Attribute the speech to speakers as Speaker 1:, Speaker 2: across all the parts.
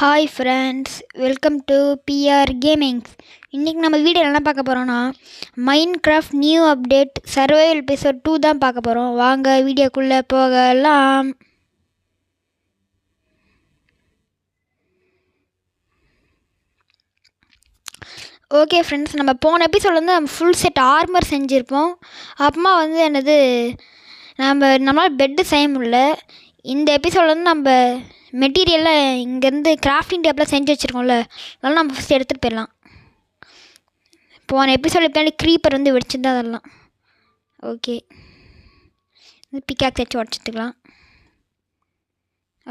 Speaker 1: Hi friends, welcome to PR gamings. இன்றைக்கி நம்ம வீடியோ என்ன பார்க்க போகிறோன்னா, Minecraft new update survival episode 2 தான் பார்க்க போகிறோம். வாங்க வீடியோக்குள்ளே போகலாம். ஓகே ஃப்ரெண்ட்ஸ், நம்ம போன எபிசோட் வந்து நம்ம ஃபுல் செட் ஆர்மர் செஞ்சுருப்போம். அப்புறமா வந்து என்னது நம்மளால் பெட்டு செய்ய முடியல. இந்த எபிசோடில் வந்து நம்ம மெட்டீரியல்லாம் இங்கேருந்து கிராஃப்டிங் டேப்பில் செஞ்சு வச்சுருக்கோம்ல, அதெல்லாம் நம்ம ஃபஸ்ட்டு எடுத்துகிட்டு போயிடலாம். போன எபிசோடில் பின்னாடி க்ரீப்பர் வந்து வெடிச்சிருந்தா அதெல்லாம். ஓகே, பிக்காக்ஸ் வச்சு உடச்சிட்டுக்கலாம்.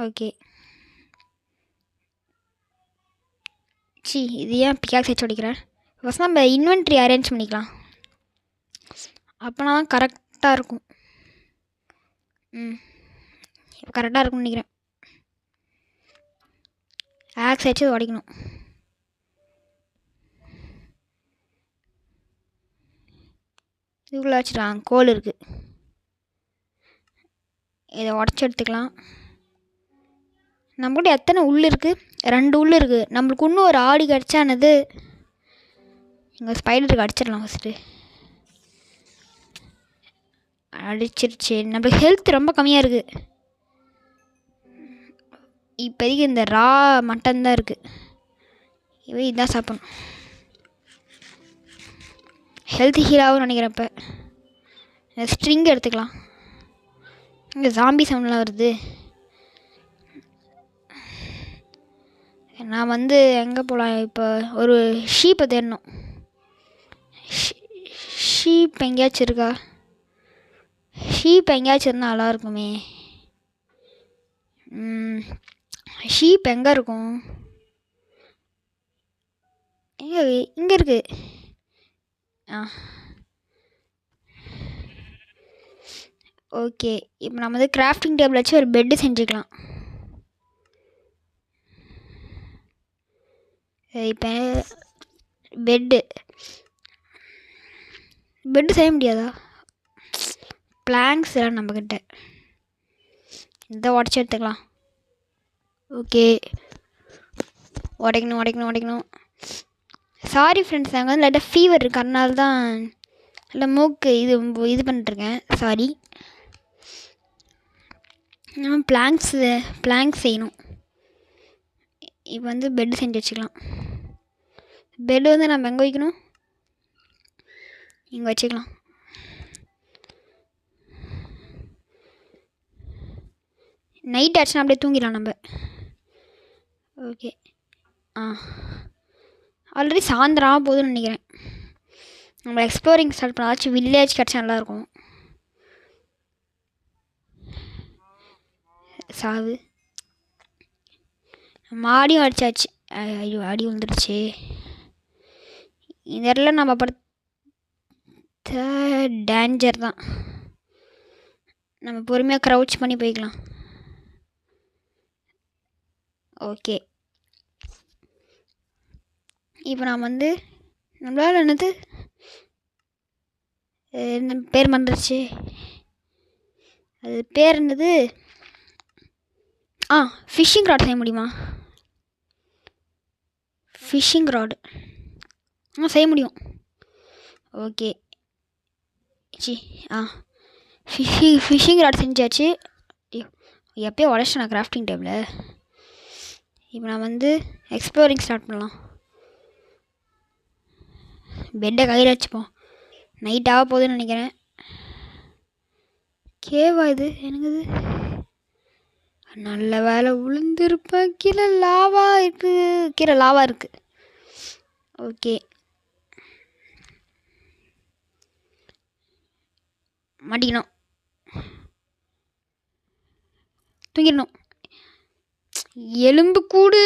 Speaker 1: ஓகே, இது ஏன் பிக்காக்ஸ் வச்சு உடைக்கிறேன்? ஃபஸ்ட் நம்ம இன்வென்ட்ரி அரேஞ்ச் பண்ணிக்கலாம், அப்போனா தான் கரெக்டாக இருக்கும். இப்போ கரெக்டாக இருக்கும்னு நினைக்கிறேன். ஆக்ஸ் வச்சு உடைக்கணும். இதுக்குள்ளே வச்சுக்கலாம். கோல் இருக்குது, இதை உடச்சி எடுத்துக்கலாம். நம்மகிட்ட எத்தனை உள் இருக்குது? 2 உள் இருக்குது. நம்மளுக்கு இன்னும் ஒரு ஆடி கிடச்சானது. இங்கே ஸ்பைடருக்கு அடிச்சிடலாம். ஃபஸ்ட்டு அடிச்சிருச்சு. நம்மளுக்கு ஹெல்த் ரொம்ப கம்மியாக இருக்குது. இப்போதைக்கு இந்த ரா மட்டன் தான் இருக்குது. இதுதான் சாப்பிடணும். ஹெல்த் ஹீலாகவும் நினைக்கிறேன். இப்போ ஸ்ட்ரிங் எடுத்துக்கலாம். இங்கே ஜாம்பி சவுண்ட்லாம் வருது. நான் வந்து எங்கே போகலாம்? இப்போ ஒரு ஷீப்பை தேடணும். ஷீப் எங்கேயாச்சும் இருக்கா? ஷீப் எங்கேயாச்சும் இருந்தால் நல்லா இருக்குமே. ஷீப் எங்கே இருக்கும்? இங்கே இருக்குது. ஓகே, இப்போ நம்ம வந்து கிராஃப்டிங் டேபிள் வச்சு ஒரு பெட்டு செஞ்சுக்கலாம். இப்போ பெட்டு செய்ய முடியாதா? பிளாங்க்ஸ் எல்லாம் நம்மக்கிட்ட. இதை உடச்சி எடுத்துக்கலாம். ஓகே, உடைக்கணும். சாரி ஃப்ரெண்ட்ஸ், நாங்கள் வந்து லைட்டாக ஃபீவர் இருக்குது, அதனால தான் இல்லை மூக்கு இது பண்ணிட்டுருக்கேன். சாரி. நம்ம பிளாங்க்ஸ் செய்யணும். இப்போ வந்து பெட்டு செஞ்சு வச்சுக்கலாம். பெட்டு வந்து நம்ம எங்கே வைக்கணும்? இங்கே வச்சுக்கலாம். நைட் ஆச்சுன்னா அப்படியே தூங்கிடலாம் நம்ம. ஓகே, ஆல்ரெடி சாயந்தரம் போதுன்னு நினைக்கிறேன். நம்ம எக்ஸ்ப்ளோரிங் ஸ்டார்ட் பண்ண ஆச்சு. வில்லேஜ் கிடச்சா நல்லாயிருக்கும். சாவு. மாடியும் அடிச்சாச்சு. ஐயோ, அடி வந்துடுச்சு. இந்த இடத்துல நம்ம படுத்த டேஞ்சர் தான். நம்ம பொறுமையாக க்ரௌச் பண்ணி போய்க்கலாம். ஓகே, இப்போ நாம் வந்து நம்மளால் என்னது பேர் மறந்துடுச்சு. அது பேர் என்னது? ஃபிஷ்ஷிங் ராட் செய்ய முடியுமா? ஃபிஷ்ஷிங் ராடு செய்ய முடியும். ஓகே, ஃபிஷ்ஷிங் ராட் செஞ்சாச்சு. எப்போயோ உடச்சிட்டேன் நான் கிராஃப்டிங் டேபிள். இப்போ நான் வந்து எக்ஸ்ப்ளோரிங் ஸ்டார்ட் பண்ணலாம். பெட்டை கையில் வச்சுப்போம். நைட் ஆக போகுதுன்னு நினைக்கிறேன். கேவா இது? என்னங்குது? நல்ல வேலை விழுந்துருப்பேன். கீழே லாவா இருக்குது. ஓகே, மாட்டிக்கணும். தூங்கிடணும். எலும்பு கூடு.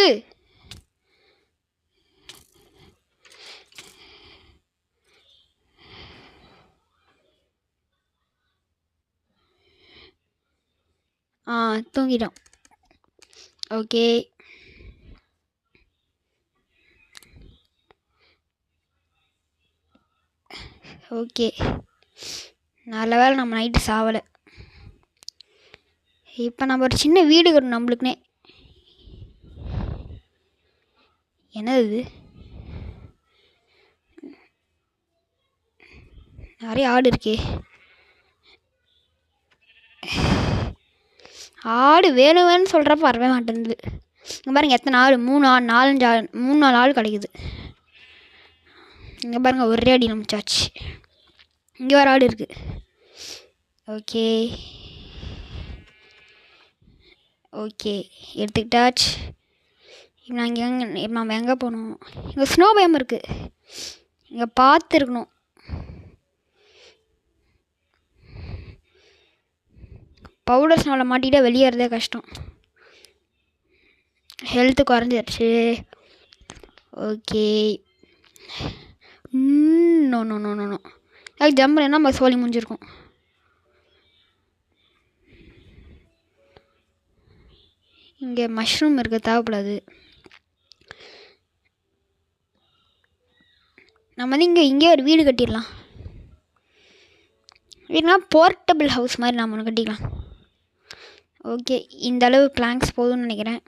Speaker 1: தூங்கிட்டோம். ஓகே, நல்ல வேலை நம்ம நைட்டு சாவலை. இப்போ நம்ம ஒரு சின்ன வீடு கட்டணும் நம்மளுக்குனே. என்னது இது? நிறைய ஆடு இருக்கே. ஆடு வேணும் வேணும்னு சொல்கிறப்ப வரவே மாட்டேங்குது. இங்கே பாருங்கள் எத்தனை ஆடு, 3 ஆடு 4 ஆடு கிடைக்குது. இங்கே பாருங்கள் ஒரே அடி நம்பிச்சாச்சு. இங்கே ஒரு ஆடு இருக்குது. ஓகே ஓகே எடுத்துக்கிட்டாச்சு. இப்போ நம்ம எங்கே போகணும்? இங்கே ஸ்னோ பயம் இருக்குது. இங்கே பார்த்துருக்கணும். பவுடர் ஸ்னோவில் மாட்டிக்கிட்டால் வெளியேறதே கஷ்டம். ஹெல்த்து குறைஞ்சிருச்சு. Okay no no no no no அதுக்கு ஜம்ப் பண்ணா நம்ம சோலி முடிஞ்சிருக்கும். இங்கே மஷ்ரூம் இருக்குது, தேவைப்படாது. நம்ம வந்து இங்கே ஒரு வீடு கட்டிடலாம். வீடுனா போர்ட்டபிள் ஹவுஸ் மாதிரி நம்ம ஒன்று கட்டிக்கலாம். ஓகே இந்த அளவு பிளாங்க்ஸ் போதும்னு நினைக்கிறேன்.